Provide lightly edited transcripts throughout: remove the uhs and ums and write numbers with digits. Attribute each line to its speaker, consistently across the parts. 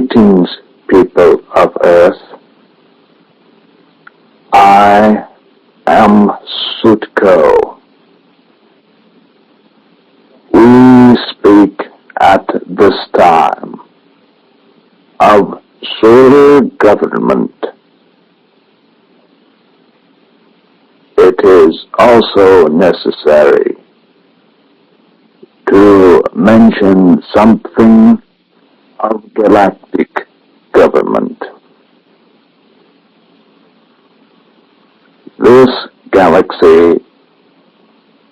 Speaker 1: Greetings, people of Earth. I am Sutko. We speak at this time of solar government. It is also necessary to mention something of galactic government. This galaxy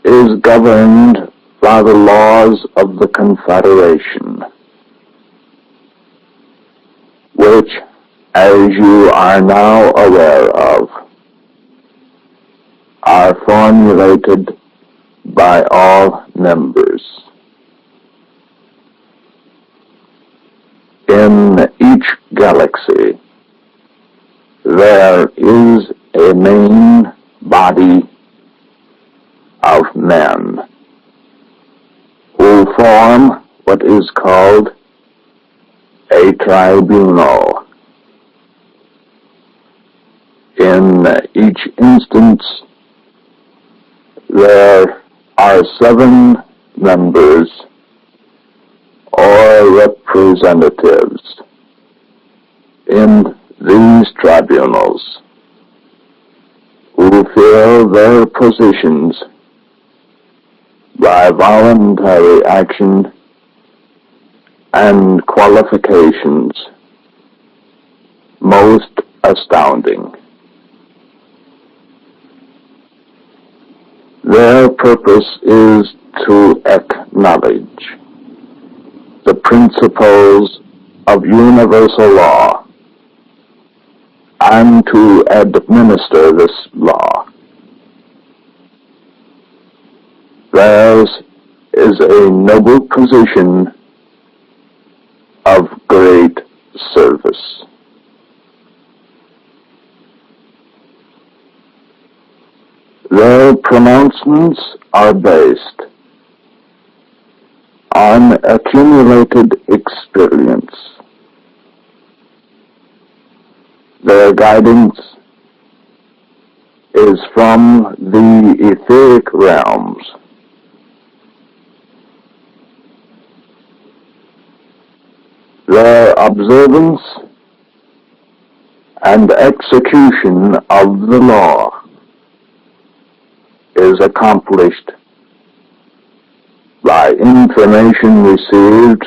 Speaker 1: is governed by the laws of the Confederation, which, as you are now aware of, are formulated by all members. In each galaxy, there is a main body of men who form what is called a tribunal. In each instance, there are 7 members or representatives in these tribunals who fill their positions by voluntary action and qualifications most astounding. Their purpose is to acknowledge the principles of universal law and to administer this law. Theirs is a noble position of great service. Their pronouncements are based on accumulated experience. Their guidance is from the etheric realms. Their observance and execution of the law is accomplished by information received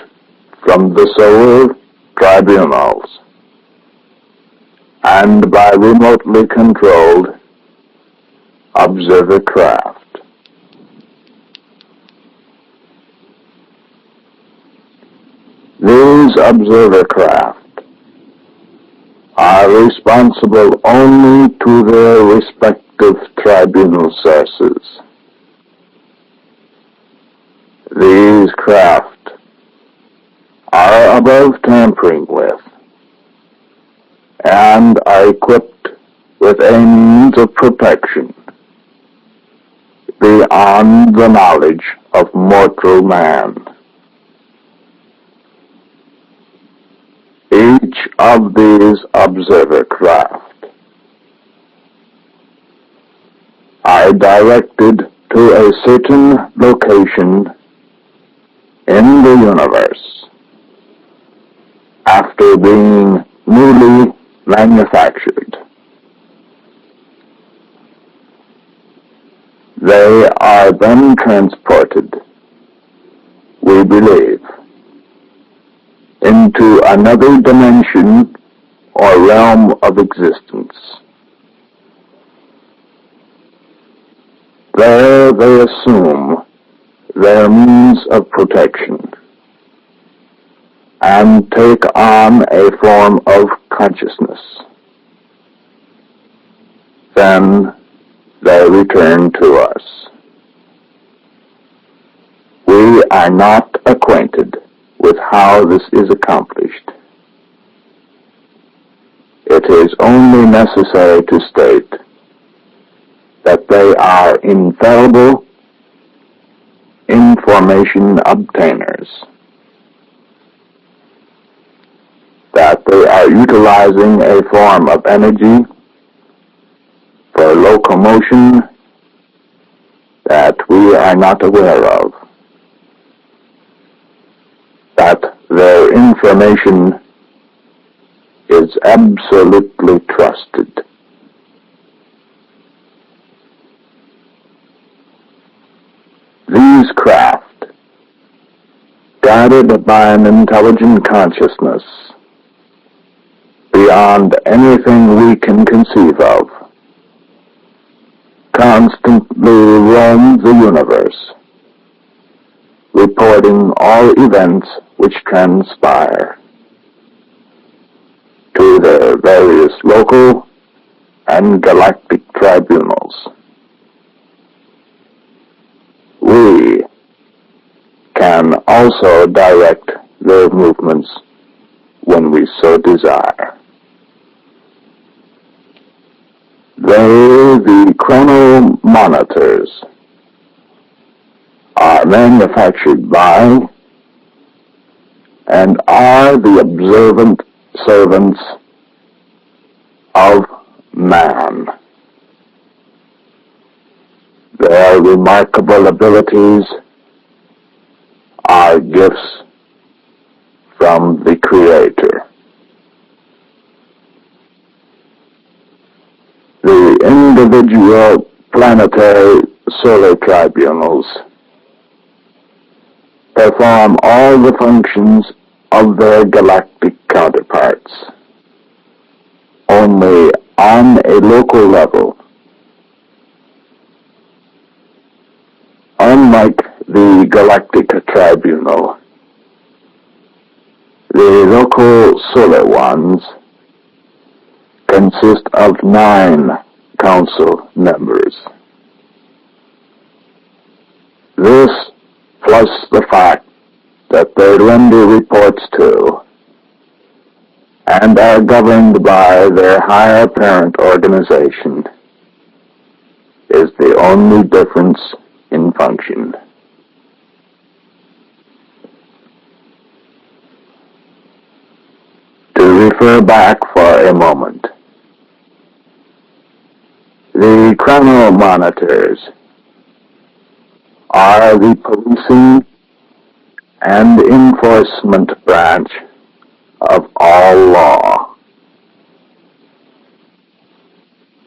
Speaker 1: from the solar tribunals and by remotely controlled observer craft. These observer craft are responsible only to their respective tribunal sources. These craft are above tampering with and are equipped with a means of protection beyond the knowledge of mortal man. Each of these observer craft are directed to a certain location in the universe after being newly manufactured. They are then transported, we believe, into another dimension or realm of existence. There they assume their means of protection and take on a form of consciousness. Then they return to us. We are not acquainted with how this is accomplished. It is only necessary to state that they are infallible information obtainers. that they are utilizing a form of energy for locomotion that we are not aware of, that their information is absolutely trusted. These craft, guided by an intelligent consciousness beyond anything we can conceive of, constantly roam the universe, reporting all events which transpire to their various local and galactic tribunals. We can also direct their movements when we so desire. They, the chronomonitors, are manufactured by and are the observant servants of man. Their remarkable abilities are gifts from the Creator. The individual planetary solar tribunals perform all the functions of their galactic counterparts, only on a local level. Unlike the Galactic Tribunal, the local solar ones consist of 9 council members. This, plus the fact that they render reports to and are governed by their higher parent organization, is the only difference in function. To refer back for a moment, the chronomonitors are the policing and enforcement branch of all law.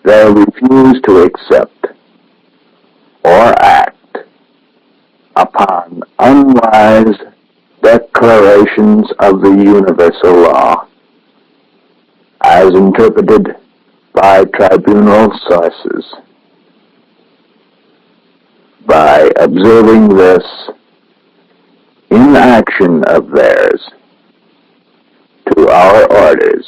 Speaker 1: They refuse to accept or act upon unwise declarations of the universal law as interpreted by tribunal sources. By observing this inaction of theirs to our orders,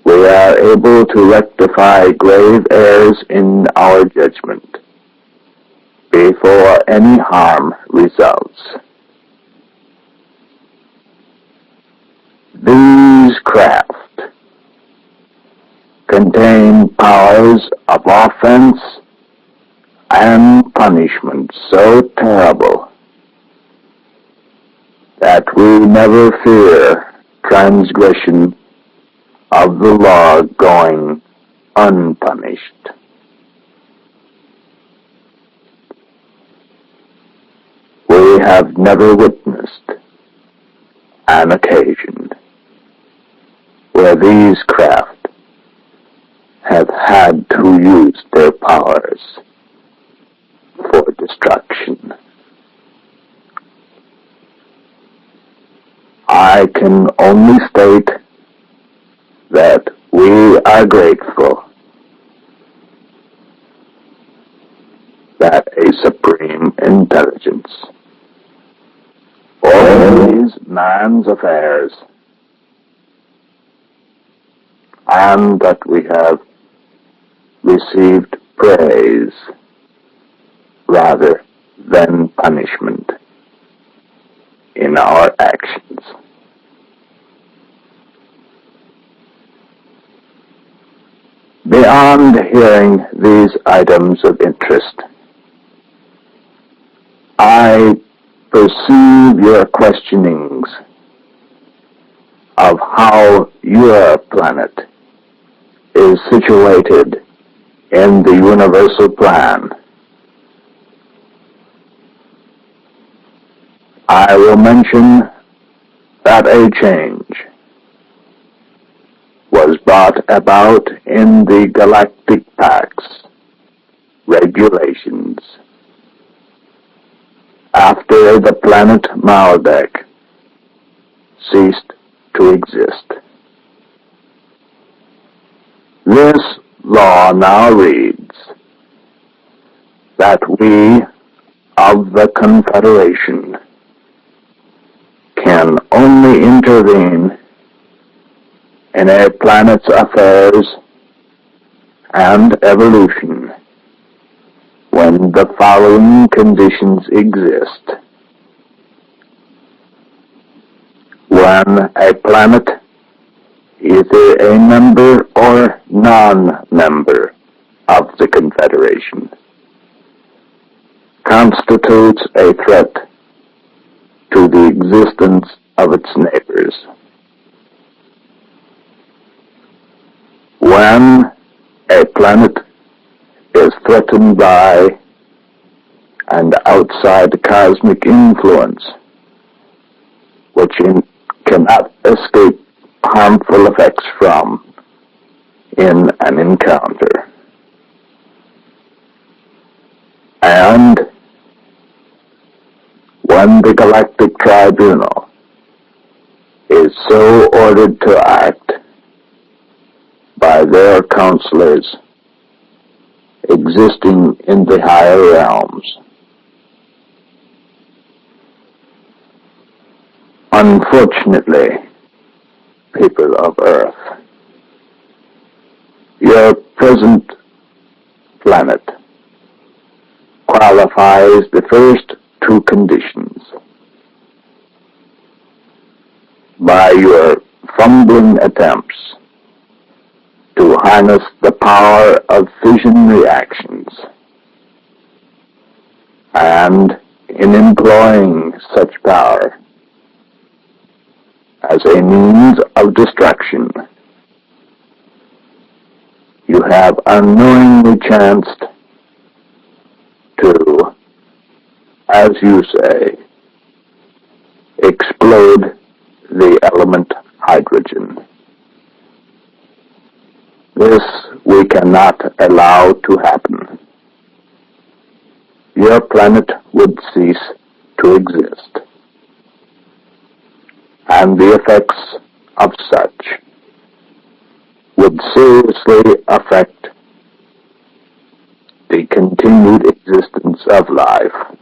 Speaker 1: we are able to rectify grave errors in our judgment before any harm results. These craft contain powers of offense and punishment so terrible that we never fear transgression of the law going unpunished. We have never witnessed an occasion where these craft have had to use their powers for destruction. I can only state that we are grateful that a supreme intelligence oversees man's affairs, and that we have received praise rather than punishment in our actions. Beyond hearing these items of interest, I perceive your questionings of how your planet is situated in the universal plan. I will mention that a change was brought about in the Galactic Pact's regulations after the planet Maldek ceased to exist. This law now reads that we of the Confederation can only intervene in a planet's affairs and evolution when the following conditions exist. When a planet, either a member or non-member of the Confederation, constitutes a threat to the existence of its neighbors. When a planet is threatened by an outside cosmic influence, which cannot escape harmful effects from in an encounter. And when the Galactic Tribunal is so ordered to act by their counselors existing in the higher realms. Unfortunately, people of Earth, your present planet qualifies the first two conditions. By your fumbling attempts to harness the power of fission reactions, and in employing such power as a means of destruction, you have unknowingly chanced to, as you say, explode the element hydrogen. This we cannot allow to happen. Your planet would cease to exist, and the effects of such would seriously affect the continued existence of life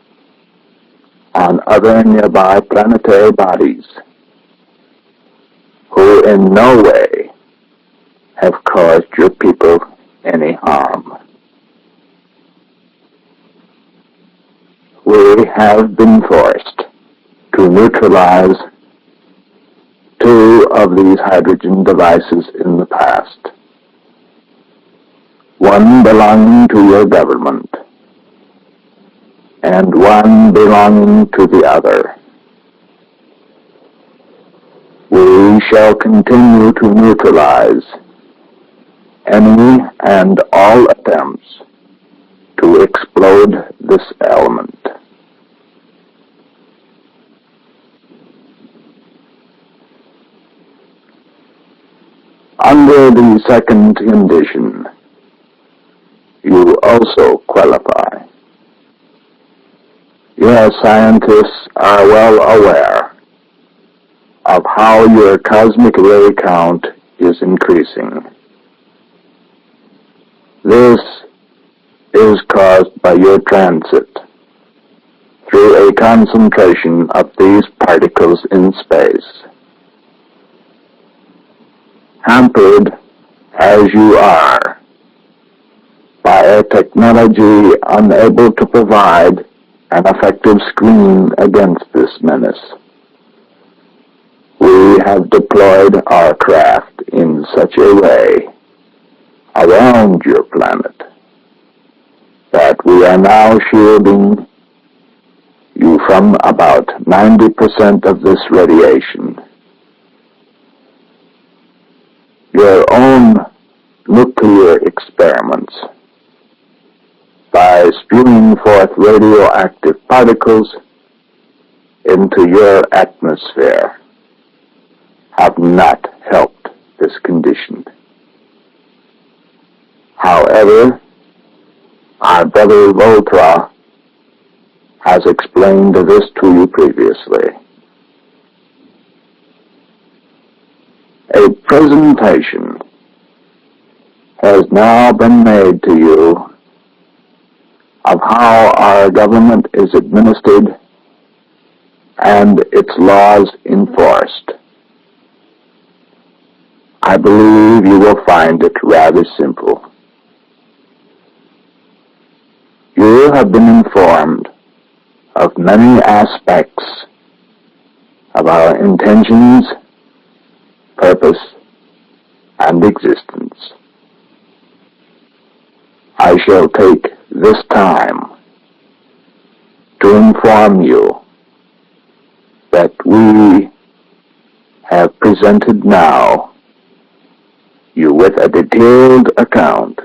Speaker 1: on other nearby planetary bodies who in no way have caused your people any harm. We have been forced to neutralize two of these hydrogen devices in the past, one belonging to your government and one belonging to the other. We shall continue to neutralize any and all attempts to explode this element. Under the second condition, you also qualify. Your scientists are well aware of how your cosmic ray count is increasing. This is caused by your transit through a concentration of these particles in space. Hampered as you are by a technology unable to provide an effective screen against this menace, we have deployed our craft in such a way around your planet that we are now shielding you from about 90% of this radiation. your own nuclear experiments by spewing forth radioactive particles into your atmosphere have not helped this condition. However, our brother Voltra has explained this to you previously. A presentation has now been made to you of how our government is administered and its laws enforced. I believe you will find it rather simple. You have been informed of many aspects of our intentions, purpose, and existence. I shall take this time to inform you that we have presented now you with a detailed account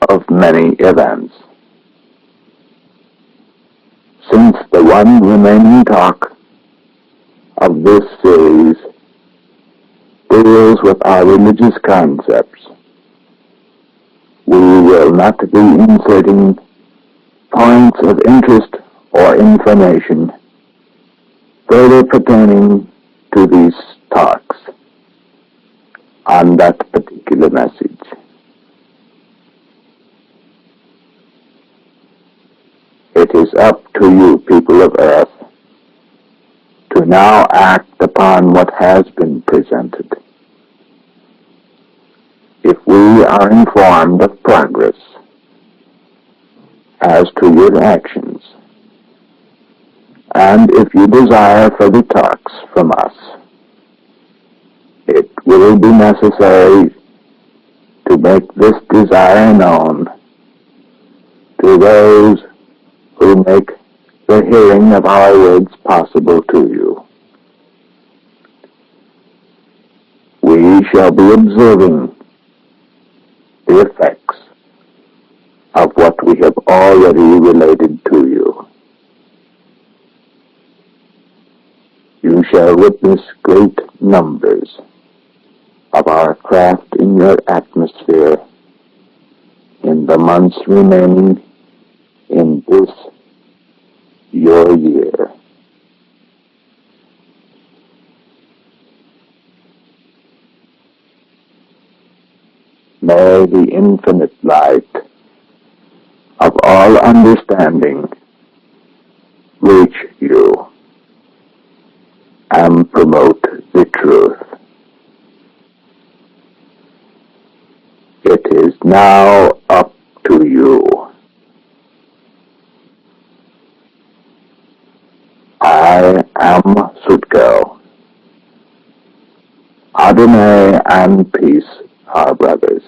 Speaker 1: of many events. Since the one remaining talk of this series deals with our religious concepts, we will not be inserting points of interest or information further pertaining to these talks on that particular message. It is up to you, people of Earth, to now act upon what has been presented. If we are informed of progress as to your actions, and if you desire further talks from us, it will be necessary to make this desire known to those who make the hearing of our words possible to you. We shall be observing the effects of what we have already related to you. You shall witness great numbers of our craft in your atmosphere in the months remaining in this your year. May the infinite light of all understanding reach you and promote the truth. It is now up to you. I am Sutko. Adonai and peace are brothers.